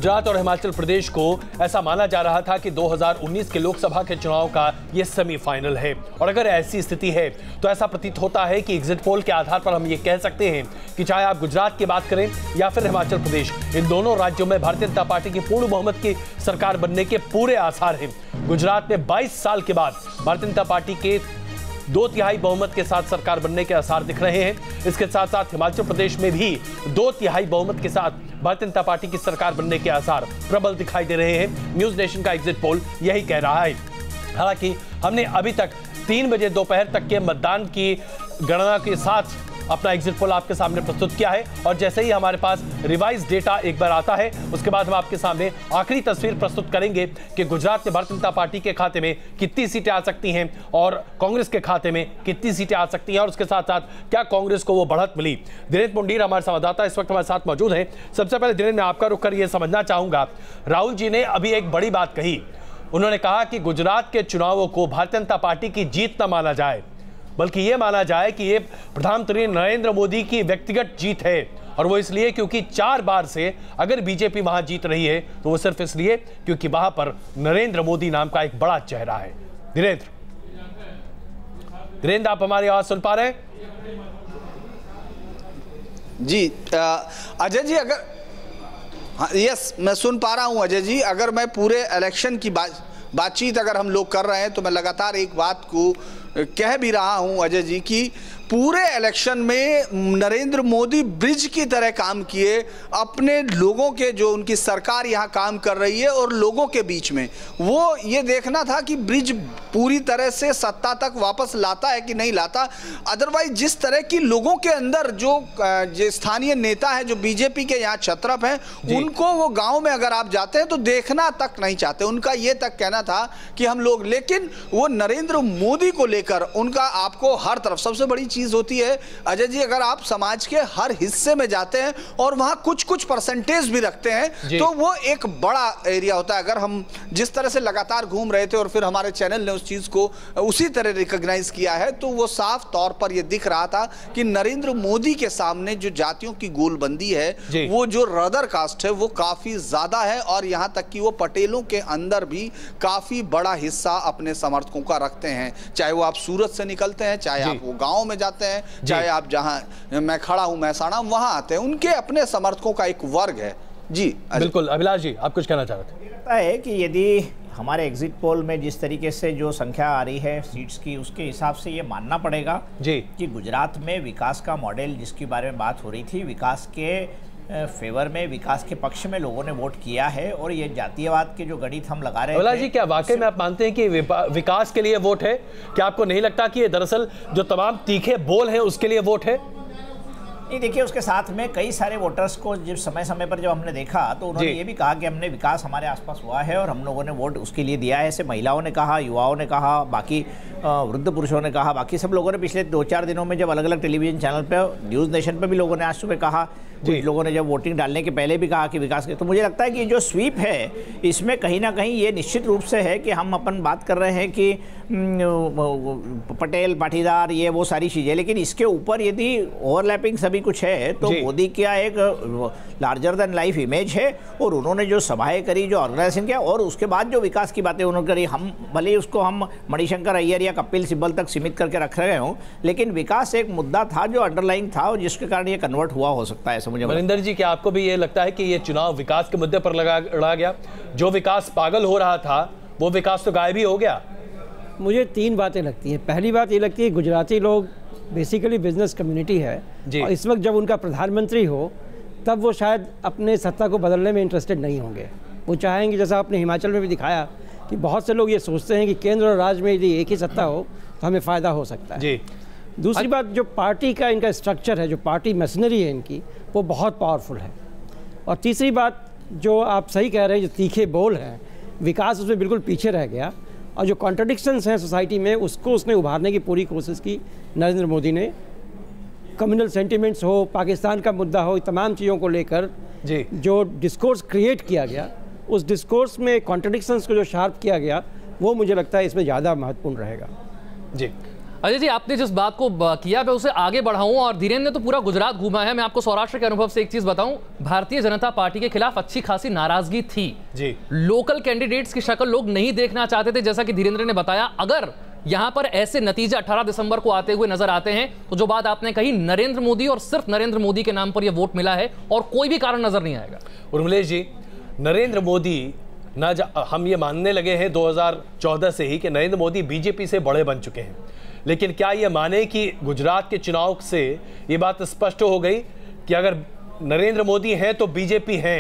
गुजरात और हिमाचल प्रदेश को ऐसा माना जा रहा था कि 2019 के लोकसभा के चुनाव का ये सेमीफाइनल है। और अगर ऐसी स्थिति है तो ऐसा प्रतीत होता है कि एग्जिट पोल के आधार पर हम ये कह सकते हैं कि चाहे आप गुजरात की बात करें या फिर हिमाचल प्रदेश, इन दोनों राज्यों में भारतीय जनता पार्टी की पूर्ण बहुमत की सरकार बनने के पूरे आसार हैं। गुजरात में 22 साल के बाद भारतीय जनता पार्टी के 2/3 बहुमत के साथ सरकार बनने के आसार दिख रहे हैं। इसके साथ साथ हिमाचल प्रदेश में भी 2/3 बहुमत के साथ भारतीय जनता पार्टी की सरकार बनने के आसार प्रबल दिखाई दे रहे हैं। न्यूज नेशन का एग्जिट पोल यही कह रहा है। हालांकि हमने अभी तक 3 बजे दोपहर तक के मतदान की गणना के साथ अपना एग्जिट पोल आपके सामने प्रस्तुत किया है और जैसे ही हमारे पास रिवाइज डेटा एक बार आता है उसके बाद हम आपके सामने आखिरी तस्वीर प्रस्तुत करेंगे कि गुजरात में भारतीय जनता पार्टी के खाते में कितनी सीटें आ सकती हैं और कांग्रेस के खाते में कितनी सीटें आ सकती हैं और उसके साथ साथ क्या कांग्रेस को वो बढ़त मिली। दिनेश मुंडीर हमारे संवाददाता इस वक्त हमारे साथ मौजूद हैं। सबसे पहले दिनेश, मैं आपका रुख कर ये समझना चाहूंगा, राहुल जी ने अभी एक बड़ी बात कही। उन्होंने कहा कि गुजरात के चुनावों को भारतीय जनता पार्टी की जीत न माना जाए, बल्कि ये माना जाए कि ये प्रधानमंत्री नरेंद्र मोदी की व्यक्तिगत जीत है। और वो इसलिए क्योंकि 4 बार से अगर बीजेपी वहां जीत रही है तो वो सिर्फ इसलिए क्योंकि वहां पर नरेंद्र मोदी नाम का एक बड़ा चेहरा है। धीरेन्द्र, आप हमारी आवाज सुन पा रहे हैं? जी अजय जी, अगर हाँ, यस, मैं सुन पा रहा हूं अजय जी। अगर मैं पूरे इलेक्शन की बातचीत अगर हम लोग कर रहे हैं तो मैं लगातार एक बात को कह भी रहा हूं अजय जी कि पूरे इलेक्शन में नरेंद्र मोदी ब्रिज की तरह काम किए, अपने लोगों के, जो उनकी सरकार यहां काम कर रही है और लोगों के बीच में वो ये देखना था कि ब्रिज पूरी तरह से सत्ता तक वापस लाता है कि नहीं लाता। अदरवाइज जिस तरह की लोगों के अंदर जो स्थानीय नेता है, जो बीजेपी के यहाँ छत्रप हैं, उनको वो गांव में अगर आप जाते हैं तो देखना तक नहीं चाहते। उनका ये तक कहना था कि हम लोग, लेकिन वो नरेंद्र मोदी को लेकर उनका आपको हर तरफ, सबसे बड़ी चीज होती है अजय जी, अगर आप समाज के हर हिस्से में जाते हैं और वहां कुछ परसेंटेज भी रखते हैं तो वो एक बड़ा एरिया होता है। अगर हम जिस तरह से लगातार घूम रहे थे और फिर हमारे चैनल ने उस चीज को उसी तरह रिकॉग्नाइज किया है तो वो साफ तौर पर यह दिख रहा था कि नरेंद्र मोदी के सामने जो जातियों की गोलबंदी है, वो जो रदर कास्ट है, वो काफी ज्यादा है और यहां तक कि वो पटेलों के अंदर भी काफी बड़ा हिस्सा अपने समर्थकों का रखते हैं। चाहे वो आप सूरत से निकलते हैं, चाहे आप वो गांव में जाते हैं, चाहे आप जहां मैं खड़ा हूं महसाणा, वहां आते हैं, उनके अपने समर्थकों का एक वर्ग है। जी बिल्कुल। अभिलाष जी, आप कुछ कहना चाह रहे थे? लगता है कि यदि हमारे एग्जिट पोल में जिस तरीके से जो संख्या आ रही है सीट्स की, उसके हिसाब से ये मानना पड़ेगा कि गुजरात में विकास का मॉडल जिसके बारे में बात हो रही थी, विकास के फेवर में, विकास के पक्ष में लोगों ने वोट किया है। और ये जातीयवाद के जो गणित हम लगा रहे हैं, जी क्या वाकई में आप मानते हैं कि विकास के लिए वोट है? क्या आपको नहीं लगता कि ये दरअसल जो तमाम तीखे बोल हैं उसके लिए वोट है? नहीं, देखिए, उसके साथ में कई सारे वोटर्स को जब समय पर जब हमने देखा तो उन्होंने ये भी कहा कि हमने विकास हमारे आसपास हुआ है और हम लोगों ने वोट उसके लिए दिया है। ऐसे महिलाओं ने कहा, युवाओं ने कहा, बाकी वृद्ध पुरुषों ने कहा, बाकी सब लोगों ने पिछले 2-4 दिनों में जब अलग अलग टेलीविजन चैनल पे, न्यूज़ नेशन पे भी लोगों ने आज सुबह कहा, कुछ लोगों ने जब वोटिंग डालने के पहले भी कहा कि विकास के। तो मुझे लगता है कि जो स्वीप है इसमें कहीं ना कहीं ये निश्चित रूप से है कि हम अपन बात कर रहे हैं कि पटेल, पाटीदार, ये वो सारी चीज़ें, लेकिन इसके ऊपर यदि ओवरलैपिंग सभी कुछ है तो मोदी का एक लार्जर देन लाइफ इमेज है और उन्होंने जो सभाएं करी, जो ऑर्गेनाइजेशन किया और उसके बाद जो विकास की बातें उन्होंने करी, हम भले ही उसको हम मणिशंकर अय्यर या कपिल सिब्बल तक सीमित करके रख रहे हों, लेकिन विकास एक मुद्दा था जो अंडरलाइंग था और जिसके कारण ये कन्वर्ट हुआ हो सकता है। मुझे मनिंदर जी, क्या आपको भी ये लगता है कि ये चुनाव विकास के मुद्दे पर लड़ा गया? जो विकास पागल हो रहा था वो विकास तो गायब ही हो गया। मुझे 3 बातें लगती हैं। पहली बात ये लगती है गुजराती लोग बेसिकली बिजनेस कम्युनिटी है और इस वक्त जब उनका प्रधानमंत्री हो तब वो शायद अपने सत्ता को बदलने में इंटरेस्टेड नहीं होंगे। वो चाहेंगे, जैसा आपने हिमाचल में भी दिखाया कि बहुत से लोग ये सोचते हैं कि केंद्र और राज्य में यदि एक ही सत्ता हो तो हमें फ़ायदा हो सकता है। दूसरी बात, जो पार्टी का इनका स्ट्रक्चर है, जो पार्टी मशीनरी है इनकी, वो बहुत पावरफुल है। और तीसरी बात, जो आप सही कह रहे हैं, जो तीखे बोल हैं, विकास उसमें बिल्कुल पीछे रह गया और जो कॉन्ट्रडिक्शंस हैं सोसाइटी में उसको उसने उभारने की पूरी कोशिश की नरेंद्र मोदी ने। कम्युनल सेंटिमेंट्स हो, पाकिस्तान का मुद्दा हो, तमाम चीज़ों को लेकर जो डिस्कोर्स क्रिएट किया गया, उस डिस्कोर्स में कॉन्ट्रडिक्शंस को जो शार्प किया गया, वो मुझे लगता है इसमें ज़्यादा महत्वपूर्ण रहेगा। अजय जी, आपने जिस बात को किया मैं उसे आगे बढ़ाऊं, और धीरेन्द्र ने तो पूरा गुजरात घूमा है। मैं आपको सौराष्ट्र के अनुभव से एक चीज बताऊं, भारतीय जनता पार्टी के खिलाफ अच्छी खासी नाराजगी थी जी। लोकल कैंडिडेट्स की शक्ल लोग नहीं देखना चाहते थे, जैसा कि धीरेन्द्र ने बताया। अगर यहां पर ऐसे नतीजे 18 दिसंबर को आते हुए नजर आते हैं तो जो बात आपने कही, नरेंद्र मोदी और सिर्फ नरेंद्र मोदी के नाम पर यह वोट मिला है और कोई भी कारण नजर नहीं आएगा। उर्मिलेश जी, नरेंद्र मोदी हम ये मानने लगे हैं 2014 से ही कि नरेंद्र मोदी बीजेपी से बड़े बन चुके हैं, लेकिन क्या ये माने कि गुजरात के चुनाव से ये बात स्पष्ट हो गई कि अगर नरेंद्र मोदी हैं तो बीजेपी है,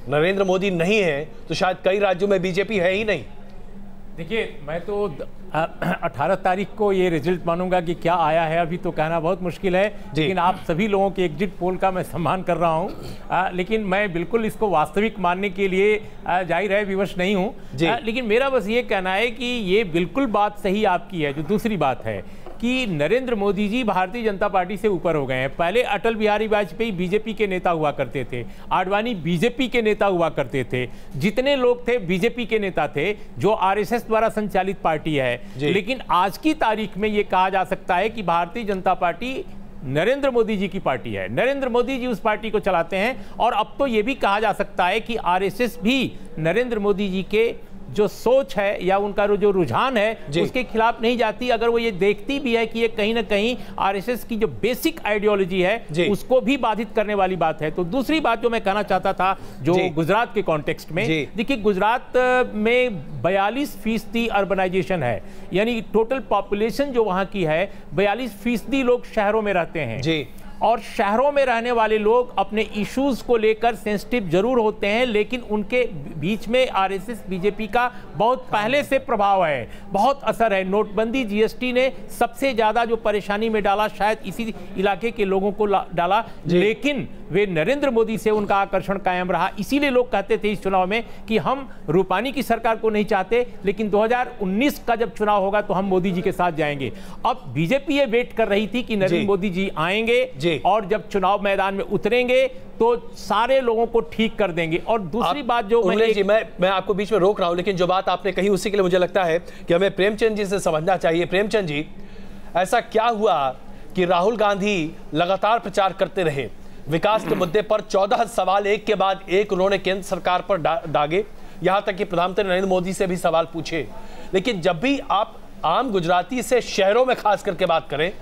नरेंद्र मोदी नहीं है तो शायद कई राज्यों में बीजेपी है ही नहीं? देखिए, मैं तो 18 तारीख को ये रिजल्ट मानूंगा कि क्या आया है, अभी तो कहना बहुत मुश्किल है। लेकिन आप सभी लोगों के एग्जिट पोल का मैं सम्मान कर रहा हूं, लेकिन मैं बिल्कुल इसको वास्तविक मानने के लिए जाहिर है विवश नहीं हूं। लेकिन मेरा बस ये कहना है कि ये बिल्कुल बात सही आपकी है। जो दूसरी बात है कि नरेंद्र मोदी जी भारतीय जनता पार्टी से ऊपर हो गए हैं। पहले अटल बिहारी वाजपेयी बीजेपी के नेता हुआ करते थे, आडवाणी बीजेपी के नेता हुआ करते थे, जितने लोग थे बीजेपी के नेता थे, जो आरएसएस द्वारा संचालित पार्टी है। लेकिन आज की तारीख में यह कहा जा सकता है कि भारतीय जनता पार्टी नरेंद्र मोदी जी की पार्टी है, नरेंद्र मोदी जी उस पार्टी को चलाते हैं। और अब तो यह भी कहा जा सकता है कि आरएसएस भी नरेंद्र मोदी जी के जो सोच है या उनका जो रुझान है उसके खिलाफ नहीं जाती, अगर वो ये देखती भी है कि ये कहीं ना कहीं आरएसएस की जो बेसिक आइडियोलॉजी है उसको भी बाधित करने वाली बात है। तो दूसरी बात जो मैं कहना चाहता था जो गुजरात के कॉन्टेक्स्ट में, देखिए गुजरात में 42% अर्बनाइजेशन है, यानी टोटल पॉपुलेशन जो वहां की है 42% लोग शहरों में रहते हैं। और शहरों में रहने वाले लोग अपने इश्यूज को लेकर सेंसिटिव जरूर होते हैं, लेकिन उनके बीच में आरएसएस बीजेपी का बहुत पहले से प्रभाव है, बहुत असर है। नोटबंदी जीएसटी ने सबसे ज्यादा जो परेशानी में डाला शायद इसी इलाके के लोगों को डाला, लेकिन वे नरेंद्र मोदी से उनका आकर्षण कायम रहा। इसीलिए लोग कहते थे इस चुनाव में कि हम रूपानी की सरकार को नहीं चाहते, लेकिन 2019 का जब चुनाव होगा तो हम मोदी जी के साथ जाएंगे। अब बीजेपी ये वेट कर रही थी कि नरेंद्र मोदी जी आएंगे और जब चुनाव मैदान में उतरेंगे तो सारे लोगों को ठीक कर देंगे। और दूसरी बात जो मैं आपको बीच में रोक रहा हूं, लेकिन जो बात आपने कही उसी के लिए मुझे लगता है कि हमें प्रेमचंद जी से समझना चाहिए। प्रेमचंद जी, ऐसा क्या हुआ कि राहुल गांधी लगातार प्रचार करते रहे विकास के मुद्दे पर, 14 सवाल एक के बाद एक उन्होंने केंद्र सरकार पर दागे, यहां तक कि प्रधानमंत्री नरेंद्र मोदी से भी सवाल पूछे, लेकिन जब भी आप आम गुजराती से शहरों में खास करके बात करें,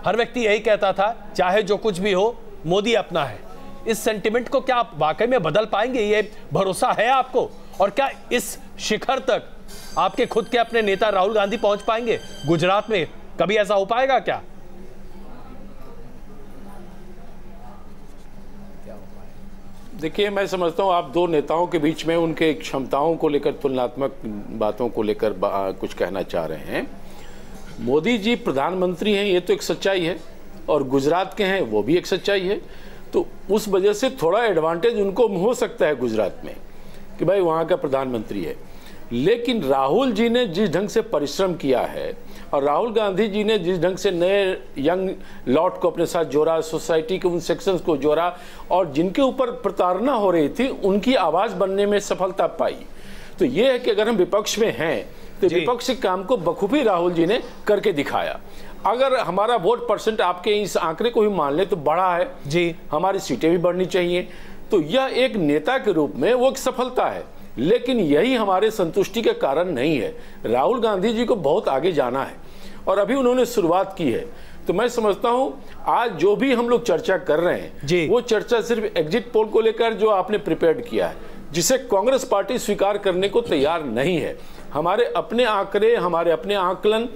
हर व्यक्ति यही कहता था चाहे जो कुछ भी हो मोदी अपना है। इस सेंटिमेंट को क्या आप वाकई में बदल पाएंगे? ये भरोसा है आपको? और क्या इस शिखर तक आपके खुद के अपने नेता राहुल गांधी पहुंच पाएंगे? गुजरात में कभी ऐसा हो पाएगा क्या? देखिए, मैं समझता हूँ आप दो नेताओं के बीच में उनके क्षमताओं को लेकर, तुलनात्मक बातों को लेकर कुछ कहना चाह रहे हैं। मोदी जी प्रधानमंत्री हैं, ये तो एक सच्चाई है, और गुजरात के हैं वो भी एक सच्चाई है। तो उस वजह से थोड़ा एडवांटेज उनको हो सकता है गुजरात में कि भाई वहाँ का प्रधानमंत्री है। लेकिन राहुल जी ने जिस ढंग से परिश्रम किया है और राहुल गांधी जी ने जिस ढंग से नए यंग लॉट को अपने साथ जोड़ा, सोसाइटी के उन सेक्शंस को जोड़ा, और जिनके ऊपर प्रताड़ना हो रही थी उनकी आवाज़ बनने में सफलता पाई। तो ये है कि अगर हम विपक्ष में हैं तो विपक्षी काम को बखूबी राहुल जी ने करके दिखाया। अगर हमारा वोट परसेंट आपके इस आंकड़े को भी मान ले तो बड़ा है जी, हमारी सीटें भी बढ़नी चाहिए, तो यह एक नेता के रूप में वो एक सफलता है। लेकिन यही हमारे संतुष्टि का कारण नहीं है। राहुल गांधी जी को बहुत आगे जाना है और अभी उन्होंने शुरुआत की है। तो मैं समझता हूं आज जो भी हम लोग चर्चा कर रहे हैं वो चर्चा सिर्फ एग्जिट पोल को लेकर जो आपने प्रिपेयर्ड किया है, जिसे कांग्रेस पार्टी स्वीकार करने को तैयार नहीं है। हमारे अपने आंकड़े, हमारे अपने आकलन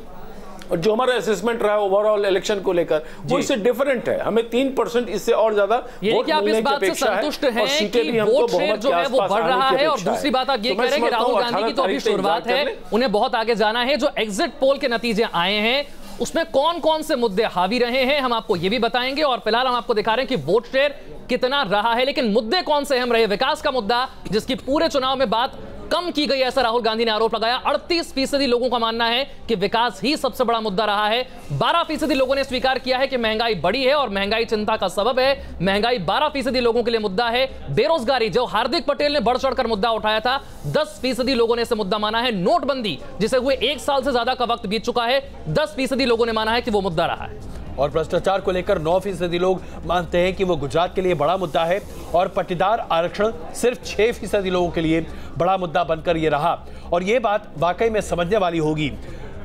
और जो हमारा असेसमेंट रहा ओवरऑल इलेक्शन को लेकर वो इससे डिफरेंट है। हमें 3% इससे और ज्यादा वोट मिलने की अपेक्षा है और सीटें भी हमको बहुमत के आसपास आने की अपेक्षा है। और दूसरी बात आप ये कह रहे हैं कि राहुल गांधी की तो अभी शुरुआत है, उन्हें बहुत आगे जाना है। जो एग्जिट पोल के नतीजे आए हैं उसमें कौन कौन से मुद्दे हावी रहे हैं हम आपको ये भी बताएंगे, और फिलहाल हम आपको दिखा रहे हैं कि वोट शेयर कितना रहा है, लेकिन मुद्दे कौन से अहम रहे। विकास का मुद्दा जिसकी पूरे चुनाव में बात कम की गई, ऐसा राहुल गांधी ने आरोप लगाया। 38% लोगों का मानना है कि विकास ही सबसे बड़ा मुद्दा रहा है। 12% लोगों ने स्वीकार किया है कि महंगाई बढ़ी है और महंगाई चिंता का सबब है। महंगाई 12% लोगों के लिए मुद्दा है। बेरोजगारी, जो हार्दिक पटेल ने बढ़ चढ़कर मुद्दा उठाया था, 10% लोगों ने इसे मुद्दा माना है। नोटबंदी, जिसे हुए 1 साल से ज्यादा का वक्त बीत चुका है, 10% लोगों ने माना है कि वो मुद्दा रहा है। और भ्रष्टाचार को लेकर 9% लोग मानते हैं कि वो गुजरात के लिए बड़ा मुद्दा है और पट्टीदार आरक्षण सिर्फ 6% लोगों के लिए बड़ा मुद्दा बनकर ये रहा। और ये बात वाकई में समझने वाली होगी।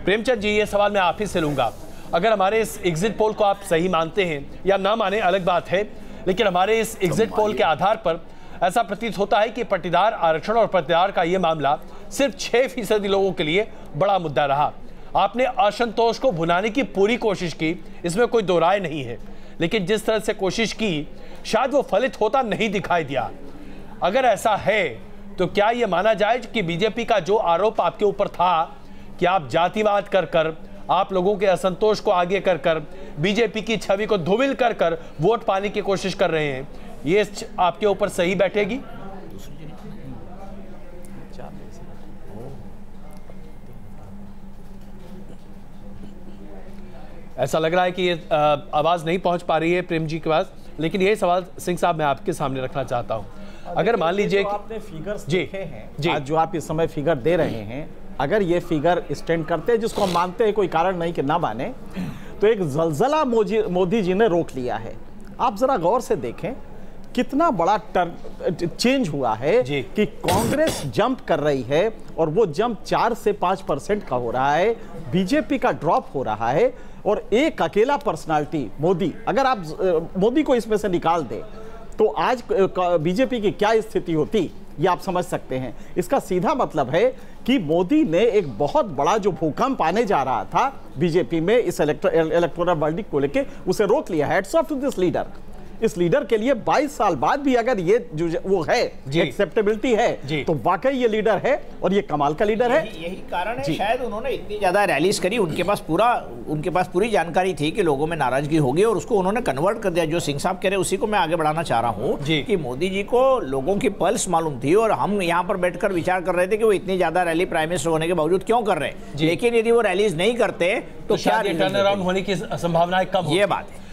प्रेमचंद जी, ये सवाल मैं आप ही से लूंगा। अगर हमारे इस एग्जिट पोल को आप सही मानते हैं या ना माने अलग बात है, लेकिन हमारे इस एग्जिट पोल के आधार पर ऐसा प्रतीत होता है कि पट्टीदार आरक्षण और पट्टीदार का यह मामला सिर्फ 6% लोगों के लिए बड़ा मुद्दा रहा। आपने असंतोष को भुनाने की पूरी कोशिश की, इसमें कोई दो राय नहीं है, लेकिन जिस तरह से कोशिश की शायद वो फलित होता नहीं दिखाई दिया। अगर ऐसा है तो क्या यह माना जाए कि बीजेपी का जो आरोप आपके ऊपर था कि आप जातिवाद कर कर, आप लोगों के असंतोष को आगे कर कर, बीजेपी की छवि को धूमिल कर कर वोट पाने की कोशिश कर रहे हैं, ये आपके ऊपर सही बैठेगी? ऐसा लग रहा है कि ये आवाज नहीं पहुंच पा रही है प्रेम जी के पास, लेकिन यही सवाल सिंह साहब मैं आपके सामने रखना चाहता हूं। अगर मान लीजिए कि आपने फिगर्स देखे हैं, आज जो आप इस समय फिगर दे रहे हैं, अगर ये फिगर स्टैंड करते हैं, जिसको हम मानते हैं, कोई कारण नहीं कि ना माने, तो एक जलजला मोदी जी ने रोक लिया है। आप जरा गौर से देखें कितना बड़ा चेंज हुआ है कि कांग्रेस जंप कर रही है और वो जंप 4 से 5% का हो रहा है, बीजेपी का ड्रॉप हो रहा है और एक अकेला पर्सनालिटी मोदी, अगर आप मोदी को इसमें से निकाल दे तो आज बीजेपी की क्या स्थिति होती ये आप समझ सकते हैं। इसका सीधा मतलब है कि मोदी ने एक बहुत बड़ा जो भूकंप आने जा रहा था बीजेपी में इस इलेक्टोरल वर्डिक्ट को लेके, उसे रोक लिया। Hats off to this leader. इस लीडर के लिए 22 साल बाद भी अगर ये जो वो है एक्सेप्टेबिलिटी है तो वाकई ये लीडर है और ये कमाल का लीडर है। यही कारण है शायद उन्होंने इतनी ज्यादा रैलीज करी, उनके पास पूरी जानकारी थी कि लोगों में नाराजगी होगी और उसको उन्होंने कन्वर्ट कर दिया। जो सिंह साहब कह रहे उसी को मैं आगे बढ़ाना चाह रहा हूँ कि मोदी जी को लोगों की पल्स मालूम थी और हम यहाँ पर बैठकर विचार कर रहे थे कि वो इतनी ज्यादा रैली प्राइम मिनिस्टर होने के बावजूद क्यों कर रहे हैं, लेकिन यदि वो रैलीज नहीं करते तो क्या टर्न अराउंड होने की संभावना कम, ये बात है।